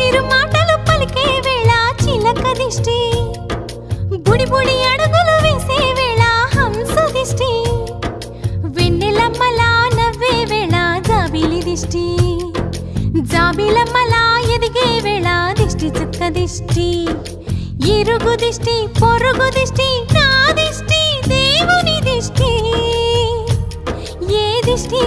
చిరు మాటలు పలికే వేళ చిలక దిష్టి, బుడి బుడి అడుగులు వేసే వేళ హంస దిష్టి, వెన్నెలమ్మలా నవ్వే వేళ జాబిలి దిష్టి, జాబిలమ్మలా ఎదిగే వేళ దిష్టి చుక్క దిష్టి, ఇరుగు దిష్టి పొరుగు దిష్టి నా దిష్టి దేవుని దిష్టి, ఏ దిష్టి